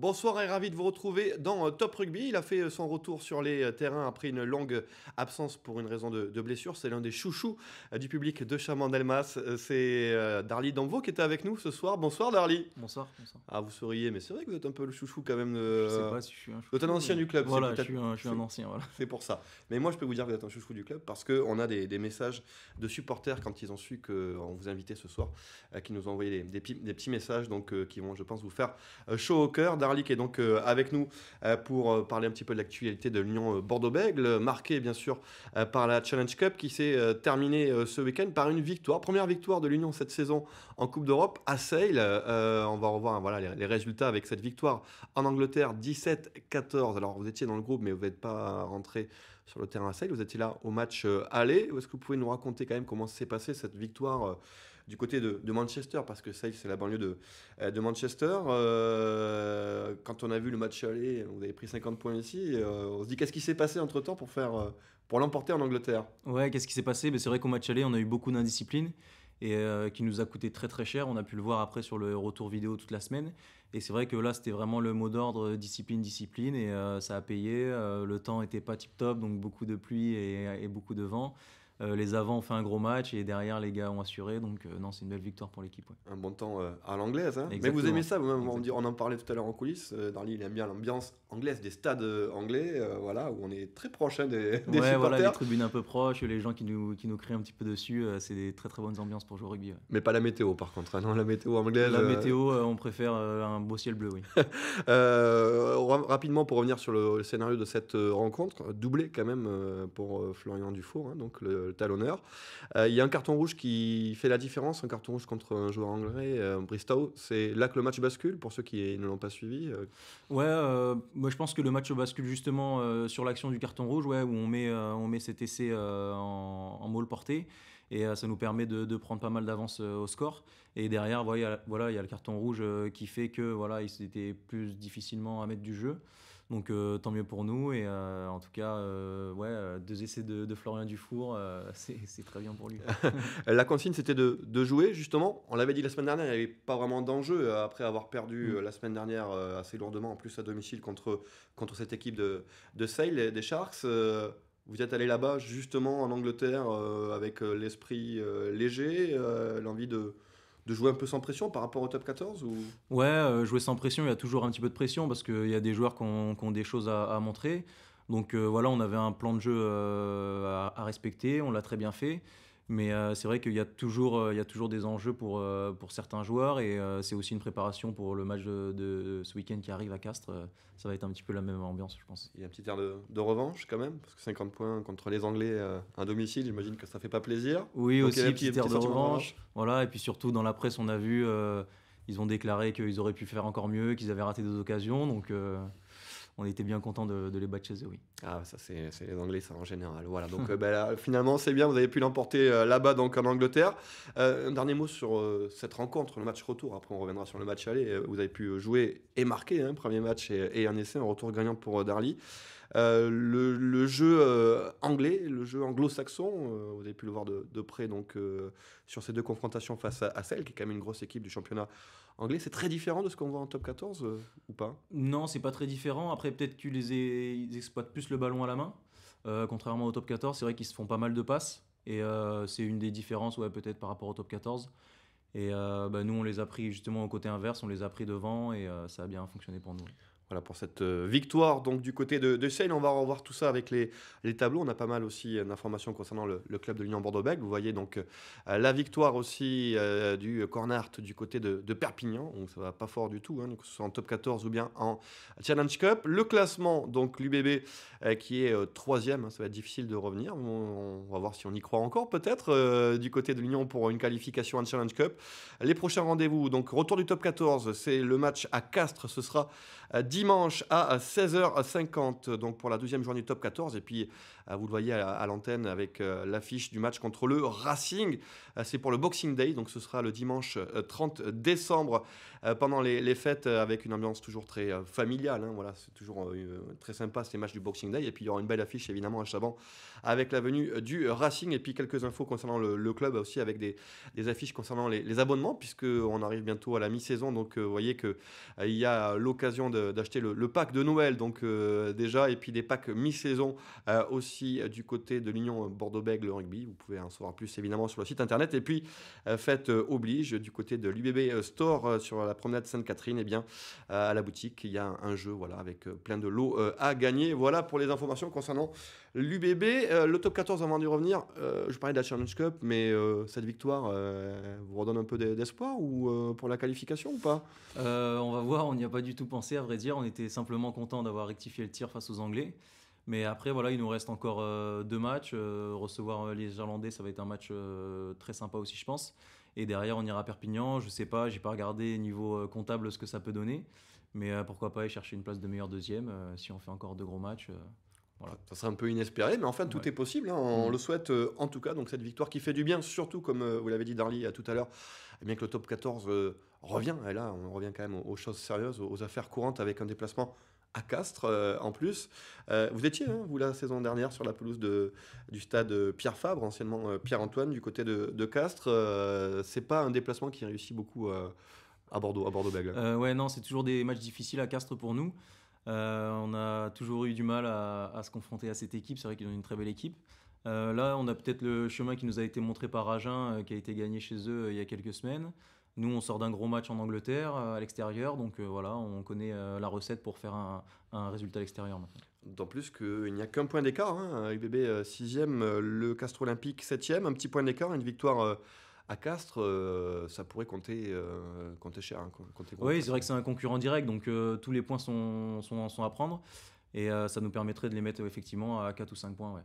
Bonsoir et ravi de vous retrouver dans Top Rugby. Il a fait son retour sur les terrains après une longue absence pour une raison de blessure. C'est l'un des chouchous du public de Chaman-Delmas. C'est Darly Danvo qui était avec nous ce soir. Bonsoir Darly. Bonsoir, bonsoir. Ah, vous souriez, mais c'est vrai que vous êtes un peu le chouchou quand même. Je sais pas si je suis un chouchou. Vous êtes un ancien du club. Voilà, je suis un ancien. Voilà. C'est pour ça. Mais moi, je peux vous dire que vous êtes un chouchou du club parce qu'on a des messages de supporters quand ils ont su qu'on vous invitait ce soir, qui nous ont envoyé des petits messages donc, qui vont, je pense, vous faire chaud au cœur. Darly qui est donc avec nous pour parler un petit peu de l'actualité de l'Union Bordeaux-Bègles, marquée bien sûr par la Challenge Cup qui s'est terminée ce week-end par une victoire. Première victoire de l'Union cette saison en Coupe d'Europe à Sale. On va revoir voilà, les résultats avec cette victoire en Angleterre 17-14. Alors vous étiez dans le groupe mais vous n'êtes pas rentré sur le terrain à Sale. Vous étiez là au match aller. Est-ce que vous pouvez nous raconter quand même comment s'est passée cette victoire du côté de Manchester, parce que Sale c'est la banlieue de Manchester. Quand on a vu le match aller, vous avez pris 50 points ici, on se dit qu'est-ce qui s'est passé entre temps pour l'emporter en Angleterre? Ouais, qu'est-ce qui s'est passé? C'est vrai qu'au match aller, on a eu beaucoup d'indiscipline et qui nous a coûté très très cher. On a pu le voir après sur le retour vidéo toute la semaine. Et c'est vrai que là, c'était vraiment le mot d'ordre, discipline, et ça a payé. Le temps n'était pas tip-top, donc beaucoup de pluie et beaucoup de vent. Les avants ont fait un gros match et derrière les gars ont assuré, donc non, c'est une belle victoire pour l'équipe. Ouais. Un bon temps à l'anglaise, hein. Mais Exactement. vous aimez ça vous-même, on en parlait tout à l'heure en coulisses. Darly il aime bien l'ambiance anglaise des stades anglais, voilà, où on est très proche des supporters. Voilà, les tribunes un peu proches, les gens qui nous crient un petit peu dessus, c'est des très très bonnes ambiances pour jouer au rugby. Ouais. Mais pas la météo par contre, hein, non, la météo anglaise. La météo, on préfère un beau ciel bleu, oui. Rapidement pour revenir sur le scénario de cette rencontre, doublé quand même pour Florian Dufour, hein, donc le talonneur. Il y a un carton rouge qui fait la différence, un carton rouge contre un joueur anglais, Bristow. C'est là que le match bascule pour ceux qui ne l'ont pas suivi. Ouais, moi je pense que le match bascule justement sur l'action du carton rouge, ouais, où on met cet essai en maul porté. Et ça nous permet de prendre pas mal d'avance au score. Et derrière, il y a le carton rouge qui fait que voilà, c'était plus difficilement à mettre du jeu. Donc tant mieux pour nous. Et en tout cas, deux essais de Florian Dufour, c'est très bien pour lui. La consigne, c'était de jouer, justement. On l'avait dit la semaine dernière, il n'y avait pas vraiment d'enjeu après avoir perdu la semaine dernière assez lourdement, en plus à domicile contre cette équipe de Sale, des Sharks. Vous êtes allé là-bas justement en Angleterre avec l'esprit léger, l'envie de jouer un peu sans pression par rapport au top 14 ou... Ouais, jouer sans pression, il y a toujours un petit peu de pression parce qu'il y a des joueurs qui ont des choses à montrer. Donc voilà, on avait un plan de jeu à respecter, on l'a très bien fait. Mais c'est vrai qu'il y a toujours des enjeux pour certains joueurs et c'est aussi une préparation pour le match de ce week-end qui arrive à Castres. Ça va être un petit peu la même ambiance, je pense. Il y a un petit air de revanche quand même, parce que 50 points contre les Anglais à domicile, j'imagine que ça fait pas plaisir. Oui, donc, aussi un petit air de revanche. Voilà, et puis surtout dans la presse, on a vu, ils ont déclaré qu'ils auraient pu faire encore mieux, qu'ils avaient raté des occasions, donc... on était bien content de les battre chez eux, oui. Ah, ça c'est les Anglais, ça en général. Voilà, donc là, finalement c'est bien, vous avez pu l'emporter là-bas donc en Angleterre. Un dernier mot sur cette rencontre, le match retour. Après on reviendra sur le match aller. Vous avez pu jouer et marquer, hein, premier match et un essai, un retour gagnant pour Darly. Le jeu anglais, le jeu anglo-saxon, vous avez pu le voir de près donc sur ces deux confrontations face à Sale, qui est quand même une grosse équipe du championnat anglais. C'est très différent de ce qu'on voit en top 14 ou pas? Non, c'est pas très différent. Après, peut-être ils exploitent plus le ballon à la main, contrairement au top 14. C'est vrai qu'ils se font pas mal de passes et c'est une des différences, ouais, peut-être par rapport au top 14. Et nous, on les a pris justement au côté inverse, on les a pris devant et ça a bien fonctionné pour nous. Voilà pour cette victoire donc du côté de Sale. On va revoir tout ça avec les tableaux. On a pas mal aussi d'informations concernant le club de l'Union Bordeaux-Bègles. Vous voyez donc la victoire aussi du Cornart du côté de Perpignan. Donc ça va pas fort du tout, hein, que ce soit en top 14 ou bien en Challenge Cup. Le classement, donc l'UBB qui est 3e. Hein, ça va être difficile de revenir. On va voir si on y croit encore peut-être du côté de l'Union pour une qualification en Challenge Cup. Les prochains rendez-vous, donc retour du top 14, c'est le match à Castres. Ce sera dimanche à 16h50 donc pour la deuxième journée du top 14. Et puis, vous le voyez à l'antenne avec l'affiche du match contre le Racing. C'est pour le Boxing Day, donc ce sera le dimanche 30 décembre pendant les fêtes avec une ambiance toujours très familiale. Hein, voilà, c'est toujours très sympa ces matchs du Boxing Day. Et puis il y aura une belle affiche évidemment à Chaban avec la venue du Racing. Et puis quelques infos concernant le club aussi avec des affiches concernant les abonnements puisqu'on arrive bientôt à la mi-saison. Donc vous voyez qu'il y a l'occasion d'acheter le pack de Noël donc déjà et puis des packs mi-saison aussi du côté de l'Union Bordeaux-Bègles Rugby. Vous pouvez en savoir plus évidemment sur le site internet. Et puis fête oblige du côté de l'UBB Store sur la promenade Sainte-Catherine. Et bien à la boutique il y a un jeu voilà, avec plein de lots à gagner. Voilà pour les informations concernant l'UBB. Le top 14 avant d'y revenir, je parlais de la Challenge Cup, mais cette victoire vous redonne un peu d'espoir ou pour la qualification ou pas? On va voir, on n'y a pas du tout pensé à vrai dire. On était simplement content d'avoir rectifié le tir face aux Anglais. Mais après, voilà, il nous reste encore 2 matchs. Recevoir les Irlandais, ça va être un match très sympa aussi, je pense. Et derrière, on ira à Perpignan. Je sais pas, j'ai pas regardé niveau comptable ce que ça peut donner. Mais pourquoi pas aller chercher une place de meilleur deuxième si on fait encore 2 gros matchs. Voilà. Ça serait un peu inespéré, mais en fait, tout Ouais. est possible. Hein. On le souhaite en tout cas. Donc, cette victoire qui fait du bien, surtout comme vous l'avez dit, Darly, tout à l'heure, eh bien que le top 14 revient. Et là, on revient quand même aux choses sérieuses, aux affaires courantes avec un déplacement à Castres en plus. Vous étiez, hein, vous, la saison dernière, sur la pelouse du stade Pierre Fabre, anciennement Pierre-Antoine, du côté de Castres. C'est pas un déplacement qui réussit beaucoup à Bordeaux-Bègles. Ouais, non, c'est toujours des matchs difficiles à Castres pour nous. On a toujours eu du mal à se confronter à cette équipe. C'est vrai qu'ils ont une très belle équipe. Là, on a peut-être le chemin qui nous a été montré par Agen, qui a été gagné chez eux il y a quelques semaines. Nous, on sort d'un gros match en Angleterre, à l'extérieur. Donc voilà, on connaît la recette pour faire un résultat à l'extérieur maintenant. D'autant plus qu'il n'y a qu'un point d'écart. Hein. UBB 6e, le Castres Olympique 7e. Un petit point d'écart, une victoire à Castres, ça pourrait compter cher. Hein, compter gros. Oui, c'est vrai que c'est un concurrent direct, donc tous les points sont à prendre. Et ça nous permettrait de les mettre effectivement à 4 ou 5 points. Ouais.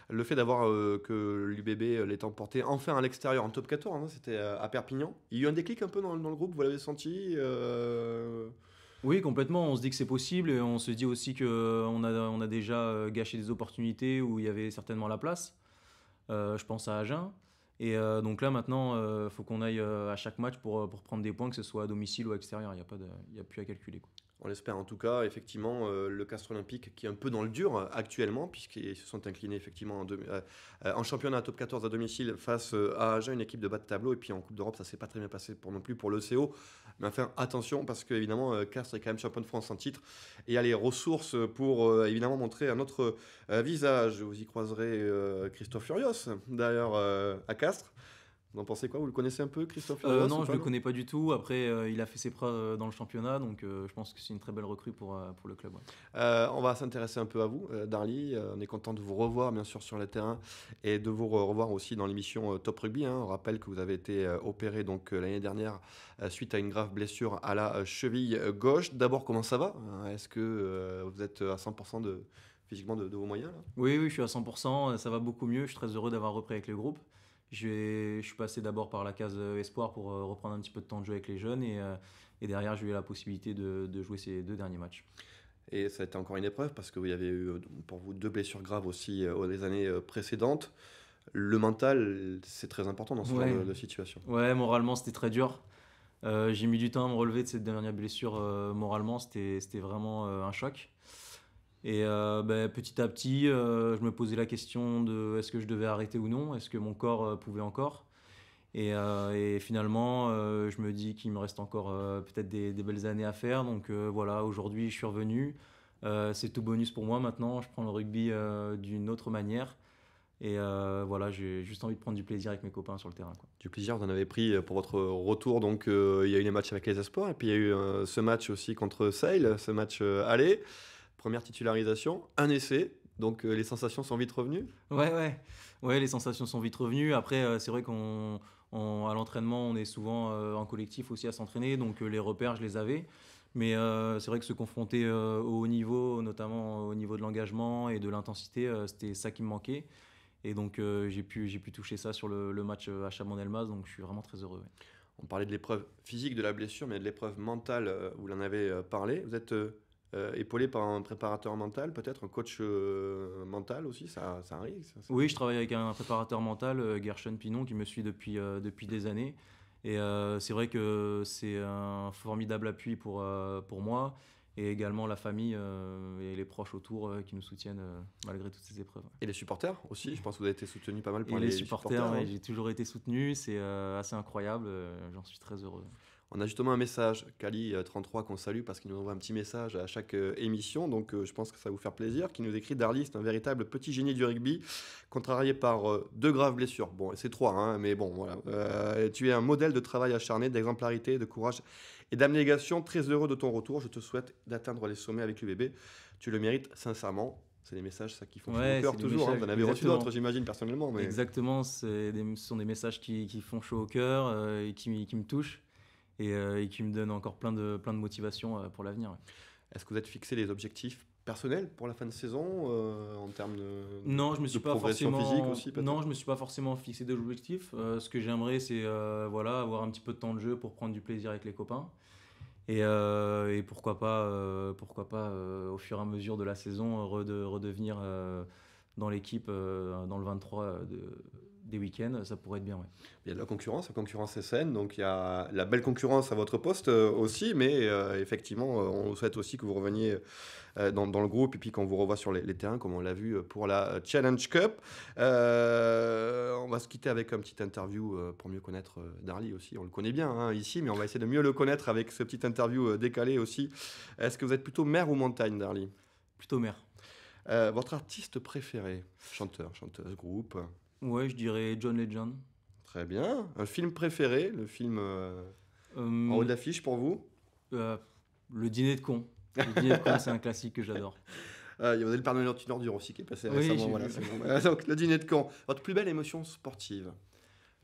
Le fait d'avoir que l'UBB l'ait emporté enfin à l'extérieur en top 14, hein, c'était à Perpignan. Il y a eu un déclic un peu dans le groupe, vous l'avez senti Oui, complètement. On se dit que c'est possible et on se dit aussi qu'on a déjà gâché des opportunités où il y avait certainement la place. Je pense à Agen. Et donc là, maintenant, il faut qu'on aille à chaque match pour prendre des points, que ce soit à domicile ou à extérieur. Il n'y a plus à calculer, quoi. On l'espère en tout cas, effectivement, le Castres Olympique qui est un peu dans le dur actuellement, puisqu'ils se sont inclinés effectivement en championnat top 14 à domicile face à Agen, une équipe de bas de tableau, et puis en Coupe d'Europe, ça s'est pas très bien passé non plus pour le CO. Mais enfin, attention, parce que évidemment, Castres est quand même champion de France en titre, et il y a les ressources pour évidemment montrer un autre visage. Vous y croiserez Christophe Furios, d'ailleurs, à Castres. Vous en pensez quoi? Vous le connaissez un peu, Christophe Furios Non, ou je pas, le non connais pas du tout. Après, il a fait ses preuves dans le championnat, donc je pense que c'est une très belle recrue pour le club. Ouais. On va s'intéresser un peu à vous, Darly. On est content de vous revoir, bien sûr, sur le terrain et de vous revoir aussi dans l'émission Top Rugby. Hein. On rappelle que vous avez été opéré donc l'année dernière suite à une grave blessure à la cheville gauche. D'abord, comment ça va? Est-ce que vous êtes à 100% physiquement de vos moyens là? Oui, oui, je suis à 100%. Ça va beaucoup mieux. Je suis très heureux d'avoir repris avec le groupe. Je suis passé d'abord par la case espoir pour reprendre un petit peu de temps de jeu avec les jeunes et derrière j'ai eu la possibilité de jouer ces 2 derniers matchs. Et ça a été encore une épreuve parce que vous avez eu pour vous 2 blessures graves aussi les années précédentes. Le mental, c'est très important dans ce genre Ouais, de situation. ouais, moralement c'était très dur. J'ai mis du temps à me relever de cette dernière blessure moralement, c'était vraiment un choc. Et petit à petit, je me posais la question de est-ce que je devais arrêter ou non, est-ce que mon corps pouvait encore. Et finalement, je me dis qu'il me reste encore peut-être des belles années à faire. Donc voilà, aujourd'hui, je suis revenu. C'est tout bonus pour moi maintenant. Je prends le rugby d'une autre manière. Et voilà, j'ai juste envie de prendre du plaisir avec mes copains sur le terrain, quoi. Du plaisir, vous en avez pris pour votre retour. Donc, il y a eu les matchs avec les Espoirs et puis il y a eu ce match aussi contre Sale, ce match aller. Première titularisation, un essai. Donc, les sensations sont vite revenues. Ouais, ouais. Ouais, les sensations sont vite revenues. Après, c'est vrai à l'entraînement, on est souvent en collectif aussi à s'entraîner. Donc, les repères, je les avais. Mais c'est vrai que se confronter au haut niveau, notamment au niveau de l'engagement et de l'intensité, c'était ça qui me manquait. Et donc, j'ai pu toucher ça sur le match à Chabannes-Delmas. Donc, je suis vraiment très heureux. Ouais. On parlait de l'épreuve physique de la blessure, mais de l'épreuve mentale, vous en avez parlé. Vous êtes épaulé par un préparateur mental, peut-être un coach mental aussi, ça arrive. Oui, je travaille avec un préparateur mental, Gershon Pinon, qui me suit depuis des années. Et c'est vrai que c'est un formidable appui pour moi et également la famille et les proches autour qui nous soutiennent malgré toutes ces épreuves. Et les supporters aussi, je pense que vous avez été soutenu pas mal par Et les les supporters, hein. ouais, j'ai toujours été soutenu, c'est assez incroyable, j'en suis très heureux. On a justement un message, Kali33, qu'on salue parce qu'il nous envoie un petit message à chaque émission, donc je pense que ça va vous faire plaisir, qui nous écrit: Darly, c'est un véritable petit génie du rugby, contrarié par 2 graves blessures. Bon, c'est 3, hein, mais bon, voilà. Tu es un modèle de travail acharné, d'exemplarité, de courage et d'abnégation. Très heureux de ton retour. Je te souhaite d'atteindre les sommets avec l'UBB. Tu le mérites sincèrement. C'est des messages ça, qui font chaud Ouais, au cœur c'est des toujours. Hein. messages, Vous en avez reçu exactement. d'autres, j'imagine, personnellement. Mais... Exactement, ce sont des messages qui font chaud au cœur et qui me touchent et qui me donnent encore plein de motivation pour l'avenir. Ouais. Est-ce que vous êtes fixé des objectifs personnels pour la fin de saison en termes Non, je me suis de pas progression forcément. physique aussi peut-être? Non, je me suis pas forcément fixé d'objectifs. Ce que j'aimerais, c'est voilà, avoir un petit peu de temps de jeu pour prendre du plaisir avec les copains. Et pourquoi pas, au fur et à mesure de la saison, redevenir dans l'équipe, dans le 23 des week-ends, ça pourrait être bien. Ouais. Il y a de la concurrence est saine, donc il y a la belle concurrence à votre poste aussi, mais effectivement, on souhaite aussi que vous reveniez dans le groupe et puis qu'on vous revoit sur les terrains, comme on l'a vu pour la Challenge Cup. On va se quitter avec un petit interview pour mieux connaître Darly aussi. On le connaît bien hein, ici, mais on va essayer de mieux le connaître avec ce petit interview décalé aussi. Est-ce que vous êtes plutôt mer ou montagne, Darly? Plutôt mer. Votre artiste préféré? Chanteur, chanteuse, groupe? Ouais, je dirais John Legend. Très bien. Un film préféré? Le film en haut de l'affiche pour vous? Le Dîner de con. Le Dîner de con, c'est un classique que j'adore. Il y avait le Père Noël Ordure aussi qui est passé Oui, récemment. j'ai Voilà, vu. c'est bon. Donc, le dîner de camp. Votre plus belle émotion sportive?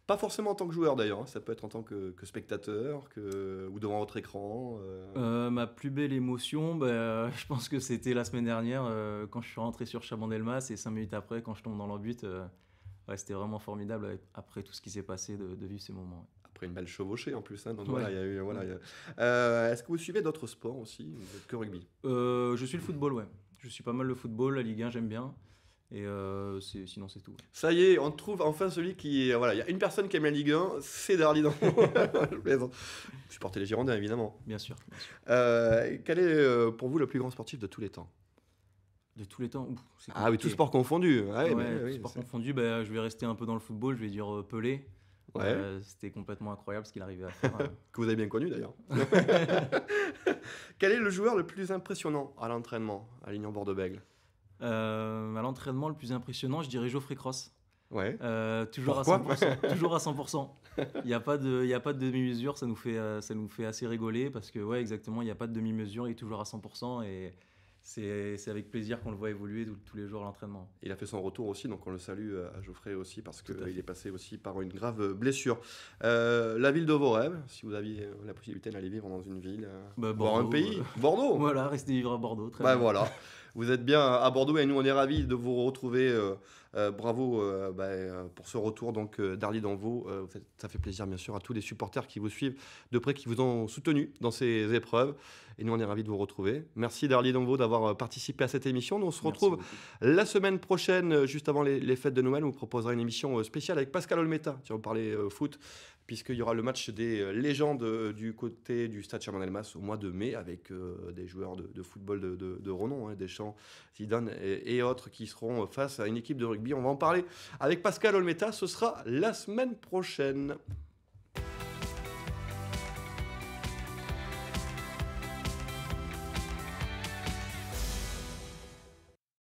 Pas forcément en tant que joueur d'ailleurs, hein. Ça peut être en tant que spectateur ou devant votre écran. Ma plus belle émotion, je pense que c'était la semaine dernière quand je suis rentré sur Chabandelmas et 5 minutes après quand je tombe dans leur but. Ouais, c'était vraiment formidable après tout ce qui s'est passé de vivre ces moments. Ouais. Après une belle chevauchée en plus. Hein, donc Ouais. voilà, il y a eu, voilà, est-ce que vous suivez d'autres sports aussi que rugby? Je suis le football, ouais. Je suis pas mal le football, la Ligue 1, j'aime bien. Et sinon, c'est tout. Ça y est, on trouve enfin celui qui. Voilà, il y a une personne qui aime la Ligue 1, c'est Darly dans Je plaisante. Supporter les Girondins, évidemment. Bien sûr. Bien sûr. Quel est pour vous le plus grand sportif de tous les temps? De tous les temps. Ouf, c'est Ah oui, tout compliqué. sport confondu. Ouais, Ouais, mais tout oui, sport c'est- confondu, je vais rester un peu dans le football, je vais dire Pelé. Ouais. C'était complètement incroyable ce qu'il arrivait à faire. Que vous avez bien connu d'ailleurs. Quel est le joueur le plus impressionnant à l'entraînement à l'Union Bordeaux-Bègles? À l'entraînement, le plus impressionnant, je dirais Geoffrey Cross. Ouais. Toujours Pourquoi à 100%. Toujours à 100%. Il n'y a pas de demi-mesure, ça nous fait assez rigoler parce que, ouais, exactement, il n'y a pas de demi-mesure, il est toujours à 100% et c'est avec plaisir qu'on le voit évoluer tous les jours à l'entraînement. Il a fait son retour aussi, donc on le salue à Geoffrey aussi parce Tout à fait. qu'il est passé aussi par une grave blessure. La ville de vos rêves, si vous aviez la possibilité d'aller vivre dans une ville, voire un Bordeaux, pays, Bordeaux. Voilà, rester vivre à Bordeaux, très Bah bien. voilà, vous êtes bien à Bordeaux et nous on est ravis de vous retrouver. Bravo pour ce retour donc Darly Danvaux. Ça fait plaisir bien sûr à tous les supporters qui vous suivent de près, qui vous ont soutenu dans ces épreuves. Et nous on est ravis de vous retrouver. Merci Darly Danvaux d'avoir participé à cette émission. Nous on se Merci retrouve beaucoup. la semaine prochaine, juste avant les fêtes de Noël. On vous proposera une émission spéciale avec Pascal Olmeta. Si on parlait foot, puisqu'il y aura le match des légendes du côté du Stade Chabandelmas au mois de mai avec des joueurs de football de renom, hein, Deschamps, Zidane et autres qui seront face à une équipe de rugby. On va en parler avec Pascal Olmeta. Ce sera la semaine prochaine.